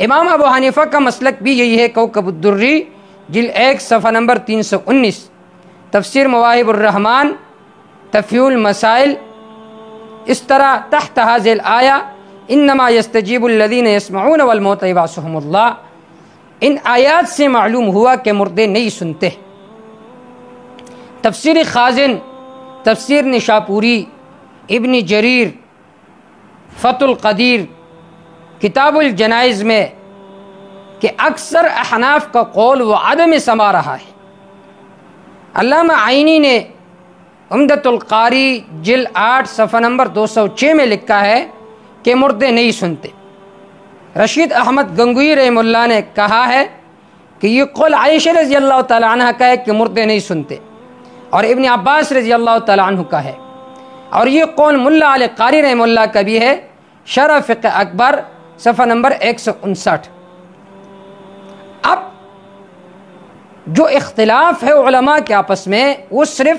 امام ابو حنیفہ کا مسلک بھی یہی ہے۔ کوکب الدری جلد 1 صفحہ نمبر 319، تفسیر مواہب الرحمن، تفہیم المسائل، اس طرح تحت هذه الآیہ انما یستجیب الذین یسمعون والموتى یبعثهم اللہ، ان آیات سے معلوم ہوا کہ مردے نہیں سنتے۔ تفسیر خازن، تفسیر نشاپوری، ابن جریر، فتح القدیر، کتاب الجنائز میں کہ اکثر احناف کا قول وہ عدم سما رہا ہے۔ علامہ عینی نے عمدۃ القاری جلد 8 صفحہ نمبر 206 میں لکھا ہے کہ مردے نہیں سنتے۔ رشید احمد گنگوئی رحمہ اللہ نے کہا ہے کہ یہ قول عائشہ رضی اللہ تعالی عنہ کا ہے کہ مردے نہیں سنتے، اور ابن عباس رضی اللہ تعالی عنہ کا ہے، اور یہ قول ملا علی قاری رحمہ اللہ کا بھی ہے، شرح فقہ اکبر صفحہ نمبر 159۔ اب جو اختلاف ہے علماء کے آپس میں وہ صرف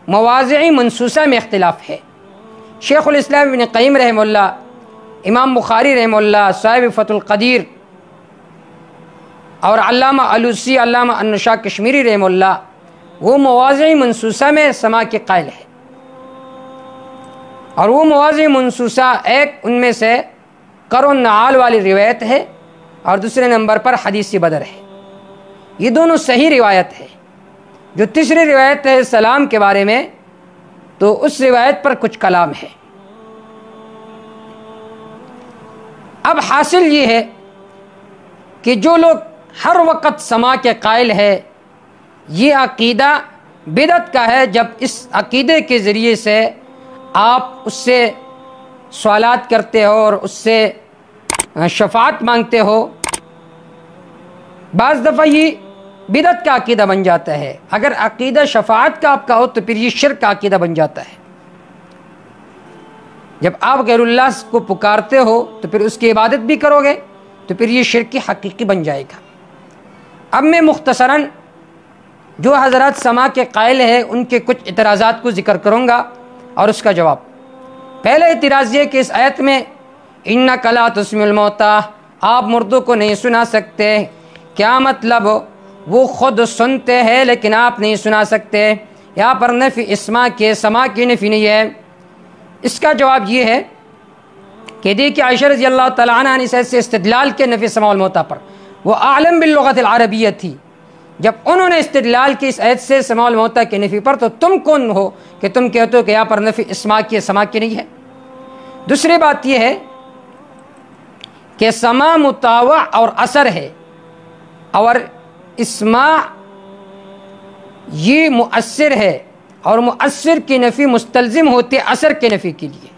مواضعی منصوصہ میں اختلاف ہے۔ شیخ الاسلام ابن قیم رحمہ اللہ، امام بخاری رحمہ اللہ، صاحب فتح القدیر، اور علامہ علوسی، علامہ النشا کشمیری رحمہ اللہ، وہ مواضعی منصوصہ میں سما کے قائل ہے، اور وہ مواضعی منصوصہ ایک ان میں سے قر النعال والی روایت ہے، اور دوسرے نمبر پر حدیث بدر ہے۔ یہ دونوں صحیح روایت ہے۔ جو تیسری روایت ہے سلام کے بارے میں، تو اس روایت پر کچھ کلام ہے۔ اب حاصل یہ ہے کہ جو لوگ ہر وقت سما کے قائل ہے، یہ عقیدہ بدعت کا ہے۔ جب اس عقیدے کے ذریعے سے آپ اس سے سوالات کرتے ہو اور اس سے شفاعت مانگتے ہو، بعض دفعہ یہ بدعت کا عقیدہ بن جاتا ہے۔ اگر عقیدہ شفاعت کا آپ کا ہو تو پھر یہ شرک کا عقیدہ بن جاتا ہے۔ جب آپ غیر اللہ کو پکارتے ہو تو پھر اس کی عبادت بھی کرو گے تو پھر یہ شرک کی حقیقی بن جائے گا۔ اب میں مختصراً جو حضرات سما کے قائل ہیں ان کے کچھ اعتراضات کو ذکر کروں گا اور اس کا جواب۔ پہلا اعتراض یہ کہ اس آیت میں اِنَّکَ لَا تُسْمِعُ الْمَوْتَىٰ، آپ مردوں کو نہیں سنا سکتے، کیا مطلب؟ وہ خود سنتے ہیں لیکن آپ نہیں سنا سکتے۔ یہاں پر نفی اسما کے، سما کی نفی نہیں ہے۔ اس کا جواب یہ ہے کہ دیکھیے عائشہ رضی اللہ تعالیٰ عنہ نے اس سے استدلال کے نفی سماع الموتیٰ پر، وہ عالم باللغت العربیہ تھی۔ جب انہوں نے استدلال کی اس آیت سے سماع الموتیٰ کے نفی پر، تو تم کون ہو کہ تم کہتے ہو کہ یہاں پر نفی اسما کی، سما کی نہیں ہے؟ دوسری بات یہ ہے کہ سماع مطاوع اور اثر ہے، اور اسماع یہ مؤثر ہے، اور مؤثر کی نفی مستلزم ہوتی ہے اثر کے نفی کے لیے۔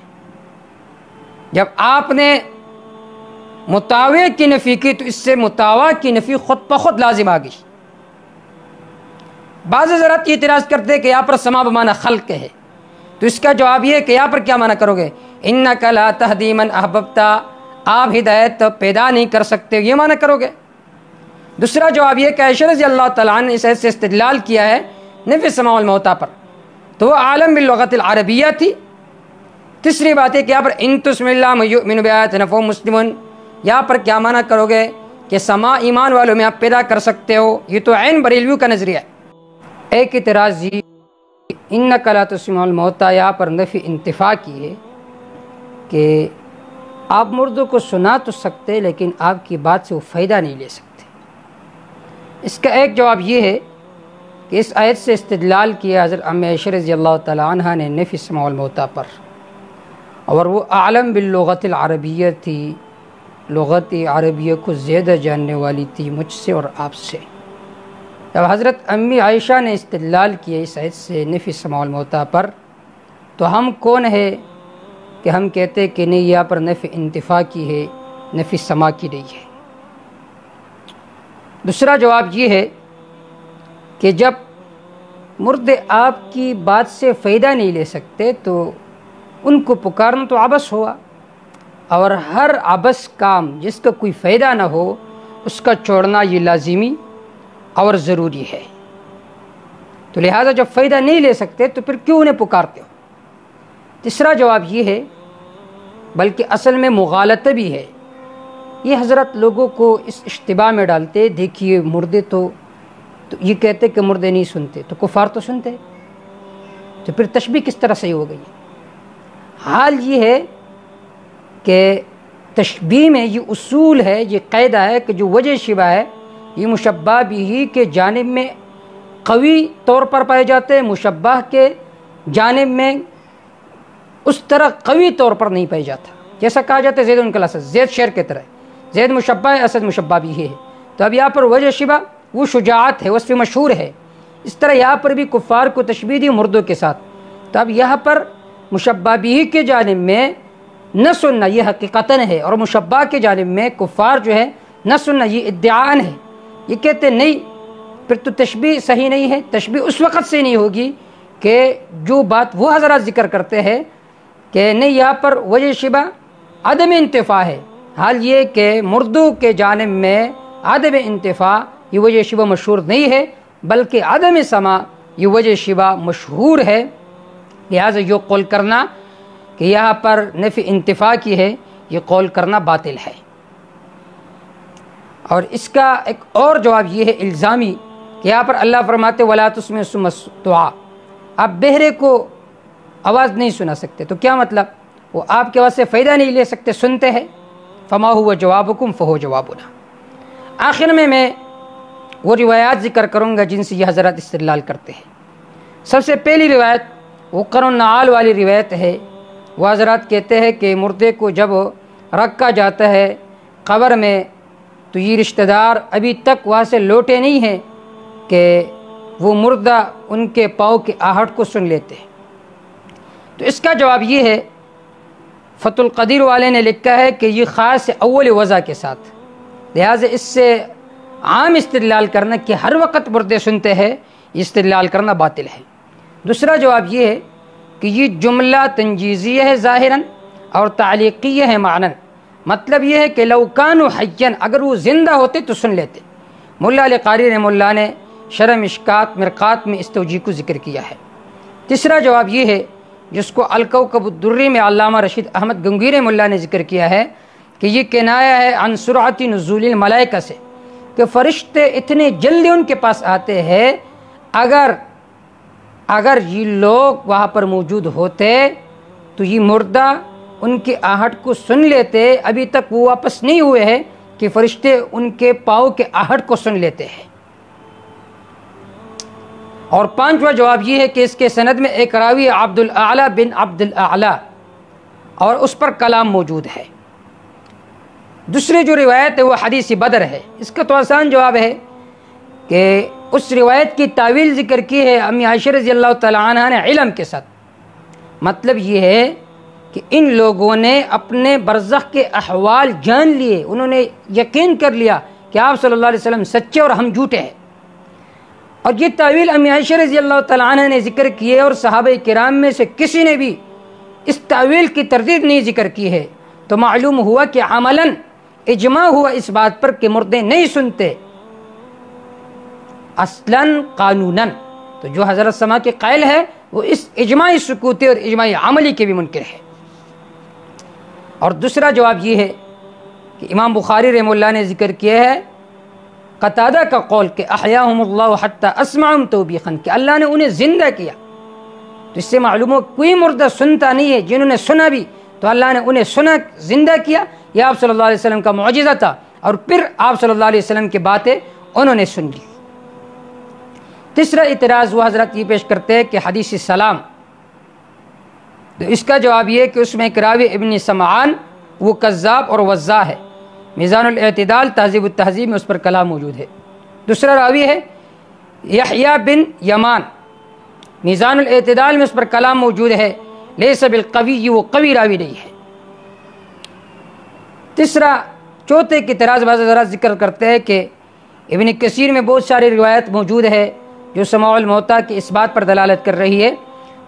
جب آپ نے مطاوع کی نفی کی تو اس سے مطاوع کی نفی خود بخود لازم آ گئی۔ بعض حضرات یہ اعتراض کرتے ہیں کہ یہاں پر سما بمعنی خلق ہے، تو اس کا جواب یہ ہے کہ یہاں پر کیا معنی کرو گے؟ اِنَّکَ لَا تَهْدِي مَنْ أَحْبَبْتَ، آپ ہدایت پیدا نہیں کر سکتے، یہ معنی کرو گے۔ دوسرا جواب یہ کہ عائشہ رضی اللہ تعالیٰ عنہ نے اس آیت سے استدلال کیا ہے نفی سماع الموتیٰ پر، تو وہ عالم باللغت العربیہ تھی۔ تیسری بات ہے کہ یہاں پر ان تسمع اللہ من یؤمن بآیاتنا فہو مسلمون، یہاں پر کیا معنی کرو گے کہ سما ایمان والوں میں آپ پیدا کر سکتے ہو؟ یہ تو عین بریلویوں کا نظریہ ہے۔ ایک اعتراض یہ انک لا تسمع الموتیٰ، یہاں پر نفی انتفاع کی ہے کہ آپ مردوں کو سنا تو سکتے لیکن آپ کی بات سے وہ فائدہ نہیں لے سکتے۔ اس کا ایک جواب یہ ہے کہ اس آیت سے استدلال کیا حضرت ام عائشہ رضی اللہ تعالیٰ عنہ نے نفی سماع الموتیٰ پر، اور وہ عالم باللغت العربیہ تھی، لغت عربیہ کو زیادہ جاننے والی تھی مجھ سے اور آپ سے۔ جب حضرت امی عائشہ نے استدلال کیا اس آیت سے نفی سماع الموتیٰ پر، تو ہم کون ہے کہ ہم کہتے کہ نہیں یہاں پر نفی انتفاع کی ہے، نفی سماع کی نہیں ہے۔ دوسرا جواب یہ ہے کہ جب مردے آپ کی بات سے فائدہ نہیں لے سکتے تو ان کو پکارنا تو عبث ہوا، اور ہر عبث کام جس کا کوئی فائدہ نہ ہو اس کا چھوڑنا یہ لازمی اور ضروری ہے۔ تو لہٰذا جب فائدہ نہیں لے سکتے تو پھر کیوں انہیں پکارتے ہو؟ تیسرا جواب یہ ہے، بلکہ اصل میں مغالطہ بھی ہے یہ حضرت لوگوں کو اس اشتباہ میں ڈالتے، دیکھیے مردے تو یہ کہتے کہ مردے نہیں سنتے، تو کفار تو سنتے، تو پھر تشبیہ کس طرح صحیح ہو گئی؟ حال یہ ہے کہ تشبیہ میں یہ اصول ہے، یہ قاعدہ ہے کہ جو وجہ شبہ ہے یہ مشبہ بھی کے جانب میں قوی طور پر پائے جاتے ہیں، مشبہ کے جانب میں اس طرح قوی طور پر نہیں پایا جاتا۔ جیسا کہا جاتا ہے زید ان کا اسد، زید شیر کی طرح ہے، زید مشبہ ہے، اسد مشبہ بھی ہے۔ تو اب یہاں پر وجہ شبہ وہ شجاعت ہے، وصف مشہور ہے۔ اس طرح یہاں پر بھی کفار کو تشبیہ دی مردوں کے ساتھ۔ تو اب یہاں پر مشبہ بھی کے جانب میں نہ سننا یہ حقیقتاً ہے، اور مشبہ کے جانب میں کفار جو ہے نہ سننا یہ ادعاءً ہے۔ یہ کہتے نہیں، پھر تو تشبیہ صحیح نہیں ہے۔ تشبیہ اس وقت سے نہیں ہوگی کہ جو بات وہ حضرات ذکر کرتے ہیں کہ نہیں یہاں پر وجہ شبہ عدم انتفاع ہے۔ حال یہ کہ مردوں کے جانب میں عدم انتفاع یہ وجہ شبہ مشہور نہیں ہے، بلکہ عدم سماع یہ وجہ شبہ مشہور ہے۔ لہٰذا یہ قول کرنا کہ یہاں پر نفی انتفاع کی ہے، یہ قول کرنا باطل ہے۔ اور اس کا ایک اور جواب یہ ہے الزامی کہ یہاں پر اللہ فرماتے وَلَا تُسْمِعُ الصُّمَّ الدُّعَاءَ، آپ بہرے کو آواز نہیں سنا سکتے، تو کیا مطلب؟ وہ آپ کے آواز سے فائدہ نہیں لے سکتے، سنتے ہیں۔ فَمَا هُوَ جَوَابُكُمْ فَهُوَ جَوَابُنَا۔ آخر میں وہ روایات ذکر کروں گا جن سے یہ حضرات استدلال کرتے ہیں۔ سب سے پہلی روایت وہ قرن النعال والی روایت ہے۔ وہ حضرات کہتے ہیں کہ مردے کو جب رکھا جاتا ہے قبر میں تو یہ رشتہ دار ابھی تک وہاں سے لوٹے نہیں ہیں کہ وہ مردہ ان کے پاؤں کی آہٹ کو سن لیتے ہیں۔ تو اس کا جواب یہ ہے، فتح القدیر والے نے لکھا ہے کہ یہ خاص اول وضع کے ساتھ، لہٰذا اس سے عام استدلال کرنا کہ ہر وقت مردے سنتے ہیں، یہ استدلال کرنا باطل ہے۔ دوسرا جواب یہ ہے کہ یہ جملہ تنجیزیہ ہے ظاہراً اور تعلیقیہ ہے معناً۔ مطلب یہ ہے کہ لو کانوا حیاً، اگر وہ زندہ ہوتے تو سن لیتے۔ مولا علی قاری رحمہ اللہ نے شرح مشکات مرقات میں اس توجیہ کو ذکر کیا ہے۔ تیسرا جواب یہ ہے جس کو الکوکب الدری میں علامہ رشید احمد گنگوی رحمہ اللہ نے ذکر کیا ہے کہ یہ کنایہ ہے عن سرعت نزول الملائکہ سے، کہ فرشتے اتنے جلدی ان کے پاس آتے ہیں، اگر یہ لوگ وہاں پر موجود ہوتے تو یہ مردہ ان کی آہٹ کو سن لیتے، ابھی تک وہ واپس نہیں ہوئے ہیں کہ فرشتے ان کے پاؤں کے آہٹ کو سن لیتے ہیں۔ اور پانچواں جواب یہ ہے کہ اس کے سند میں ایک راوی عبد الاعلی بن عبد الاعلی اور اس پر کلام موجود ہے۔ دوسری جو روایت ہے وہ حدیث بدر ہے۔ اس کا تو آسان جواب ہے کہ اس روایت کی تعویل ذکر کی ہے امی عائشہ رضی اللہ تعالی عنہ نے علم کے ساتھ۔ مطلب یہ ہے کہ ان لوگوں نے اپنے برزخ کے احوال جان لیے، انہوں نے یقین کر لیا کہ آپ صلی اللہ علیہ وسلم سچے اور ہم جھوٹے ہیں۔ اور یہ تعویل امی عائشہ رضی اللہ تعالی عنہ نے ذکر کی ہے، اور صحابہ کرام میں سے کسی نے بھی اس تعویل کی تردید نہیں ذکر کی ہے۔ تو معلوم ہوا کہ عملاً اجماع ہوا اس بات پر کہ مردے نہیں سنتے اصلاً قانوناً۔ تو جو حضرت سما کے قائل ہے وہ اس اجماعی سکوتی اور اجماعی عملی کے بھی منکر ہے۔ اور دوسرا جواب یہ ہے کہ امام بخاری رحمہ اللہ نے ذکر کیا ہے قتادہ کا قول کہ احیاہم اللہ حتی اسمعہم توبیخاً، کہ اللہ نے انہیں زندہ کیا۔ تو اس سے معلوم ہو کوئی مردہ سنتا نہیں ہے، جنہوں نے سنا بھی تو اللہ نے انہیں سنا زندہ کیا، یہ آپ صلی اللہ علیہ وسلم کا معجزہ تھا، اور پھر آپ صلی اللہ علیہ وسلم کی باتیں انہوں نے سن لی۔ تیسرا اعتراض وہ حضرت یہ پیش کرتے ہیں کہ حدیث سلام، تو اس کا جواب یہ ہے کہ اس میں ایک راوی ابن سمعان وہ کذاب اور وضاع ہے۔ میزان الاعتدال تہذیب التہذیب میں اس پر کلام موجود ہے۔ دوسرا راوی ہے یحییٰ بن یمان، میزان الاعتدال میں اس پر کلام موجود ہے، لیس بالقوی، وہ قوی راوی نہیں ہے۔ تیسرا چوتھے کی اعتراض بعض حضرات ذکر کرتے ہیں کہ ابن کثیر میں بہت ساری روایت موجود ہے جو سماع الموتیٰ کی اس بات پر دلالت کر رہی ہے۔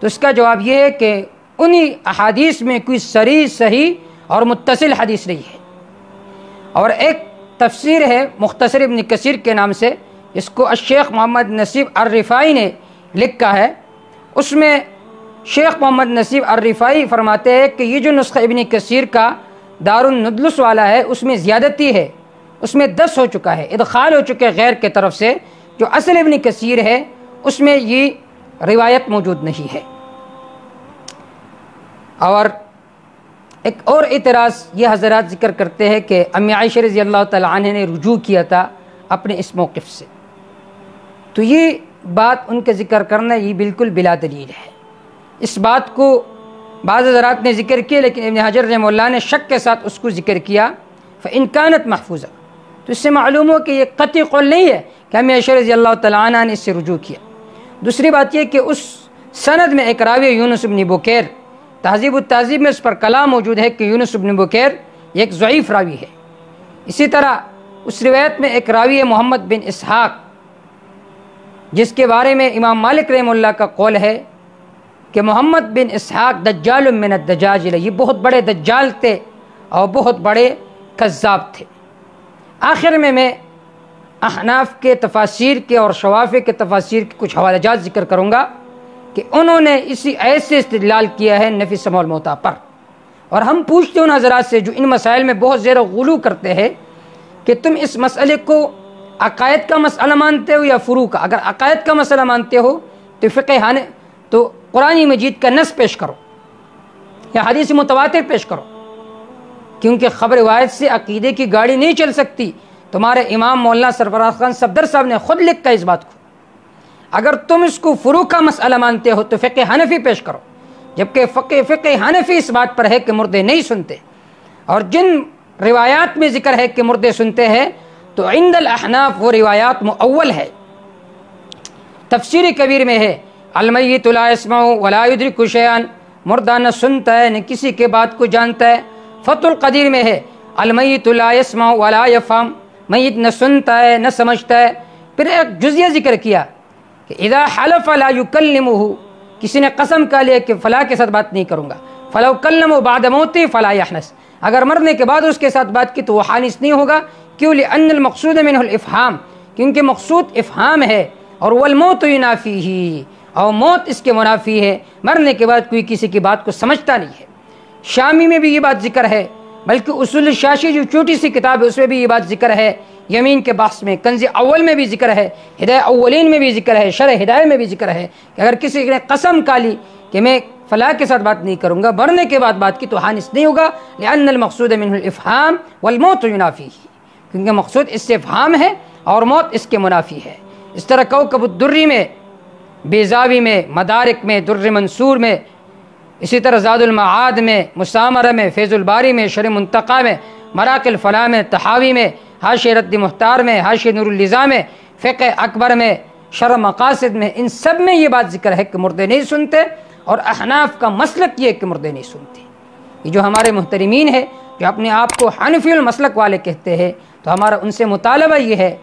تو اس کا جواب یہ ہے کہ انہی احادیث میں کوئی صریح صحیح اور متصل حدیث نہیں ہے۔ اور ایک تفسیر ہے مختصر ابن کثیر کے نام سے، اس کو الشیخ محمد نصیب الرفاعی نے لکھا ہے۔ اس میں شیخ محمد نصیب الرفاعی فرماتے ہیں کہ یہ جو نسخہ ابن کثیر کا دارالندلس والا ہے اس میں زیادتی ہے، اس میں 10 ہو چکا ہے، ادخال ہو چکے غیر کے طرف سے۔ جو اصل ابن کثیر ہے اس میں یہ روایت موجود نہیں ہے۔ اور ایک اور اعتراض یہ حضرات ذکر کرتے ہیں کہ امی عائشہ رضی اللہ تعالیٰ عنہ نے رجوع کیا تھا اپنے اس موقف سے، تو یہ بات ان کا ذکر کرنا یہ بالکل بلا دلیل ہے۔ اس بات کو بعض حضرات نے ذکر کیا، لیکن ابن حجر رحمہ اللہ نے شک کے ساتھ اس کو ذکر کیا، فإن كانت محفوظہ، تو اس سے معلوم ہو کہ یہ قطعی قول نہیں ہے کہ امی عائشہ رضی اللہ تعالیٰ عنہ نے اس سے رجوع کیا۔ دوسری بات یہ کہ اس سند میں ایک راوی یونس بن بکیر، تہذیب التہذیب میں اس پر کلام موجود ہے کہ یونس بن بکیر یہ ایک ضعیف راوی ہے۔ اسی طرح اس روایت میں ایک راوی ہے محمد بن اسحاق، جس کے بارے میں امام مالک رحمہ اللہ کا قول ہے کہ محمد بن اسحاق دجال من الدجاجلہ، یہ بہت بڑے دجال تھے اور بہت بڑے کذاب تھے۔ آخر میں احناف کے تفاسیر کے اور شوافع کے تفاسیر کے کچھ حوالہ جات ذکر کروں گا کہ انہوں نے اسی ایسے استدلال کیا ہے نفی سمع الموتیٰ پر۔ اور ہم پوچھتے ہیں ان حضرات سے جو ان مسائل میں بہت زیادہ غلو کرتے ہیں کہ تم اس مسئلے کو عقائد کا مسئلہ مانتے ہو یا فروع کا؟ اگر عقائد کا مسئلہ مانتے ہو تو فقہ تو قرآن مجید کا نص پیش کرو یا حدیث متواتر پیش کرو، کیونکہ خبر روایت سے عقیدے کی گاڑی نہیں چل سکتی۔ تمہارے امام مولانا سرفراز خان صفدر صاحب نے خود لکھا اس بات کو۔ اگر تم اس کو فروع کا مسئلہ مانتے ہو تو فقہ حنفی پیش کرو، جبکہ فقہ حنفی اس بات پر ہے کہ مردے نہیں سنتے، اور جن روایات میں ذکر ہے کہ مردے سنتے ہیں تو عند الاحناف وہ روایات مؤول ہے۔ تفسیر کبیر میں ہے المیت لا یسمع ولا یدرک شیئا، مردہ نہ سنتا ہے نہ کسی کے بات کو جانتا ہے۔ فتح القدیر میں ہے المیت لا یسمع ولا یفهم، میت نہ سنتا ہے نہ سمجھتا ہے۔ پھر ایک جزیہ ذکر کیا کہ اذا حلف لا یکلمہ، کسی نے قسم کھا لیا کہ فلاں کے ساتھ بات نہیں کروں گا، فلو کلمہ بعد موتی فلا یحنس، اگر مرنے کے بعد اس کے ساتھ بات کی تو وہ حانث نہیں ہوگا۔ کیوں؟ لأن المقصود منہ الافہام، کیونکہ مقصود افہام ہے، اور والموت ینافیہ، اور موت اس کے منافی ہے، مرنے کے بعد کوئی کسی کی بات کو سمجھتا نہیں ہے۔ شامی میں بھی یہ بات ذکر ہے، بلکہ اصول الشاشی جو چھوٹی سی کتاب ہے اس میں بھی یہ بات ذکر ہے، یمین کے بحث میں، کنز اول میں بھی ذکر ہے، ہدایہ اولین میں بھی ذکر ہے، شرح ہدایہ میں بھی ذکر ہے کہ اگر کسی نے قسم کھا لی کہ میں فلاں کے ساتھ بات نہیں کروں گا، مرنے کے بعد بات کی تو حانث نہیں ہوگا، لأن المقصود منہ الافہام والموت ینافیہ، کیونکہ مقصود اس سے افہام ہے اور موت اس کے منافی ہے۔ اس طرح کوکب الدری میں، بیضاوی میں، مدارک میں، در منصور میں، اسی طرح زاد المعاد میں، مسامرہ میں، فیض الباری میں، شرح منتقی میں، مراق الفلاح میں، تحاوی میں، حاشیہ رد مختار میں، حاشیہ نور اللذا میں، فقہ اکبر میں، شرح مقاصد میں، ان سب میں یہ بات ذکر ہے کہ مردے نہیں سنتے، اور احناف کا مسلک یہ ہے کہ مردے نہیں سنتے۔ یہ جو ہمارے محترمین ہیں جو اپنے آپ کو حنفی المسلک والے کہتے ہیں، تو ہمارا ان سے مطالبہ یہ ہے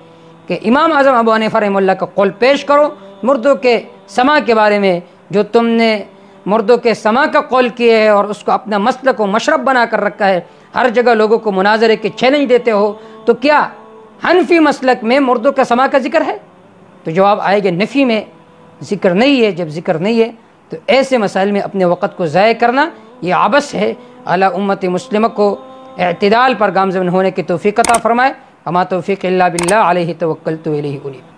کہ امام اعظم ابو حنیفہ رحمہ اللہ کا قول پیش کرو مردوں کے سماع کے بارے میں۔ جو تم نے مردوں کے سماع کا قول کیے ہے اور اس کو اپنا مسلک و مشرب بنا کر رکھا ہے، ہر جگہ لوگوں کو مناظرے کے چیلنج دیتے ہو، تو کیا حنفی مسلک میں مردوں کا سماع کا ذکر ہے؟ تو جواب آئے گا نفی میں ذکر نہیں ہے۔ جب ذکر نہیں ہے تو ایسے مسائل میں اپنے وقت کو ضائع کرنا یہ عبث ہے۔ اعلیٰ امت مسلمہ کو اعتدال پر گامزن ہونے کی توفیق عطا فرمائے۔ وما توفیق الا باللہ، علیہ توکلت و الیہ انیب۔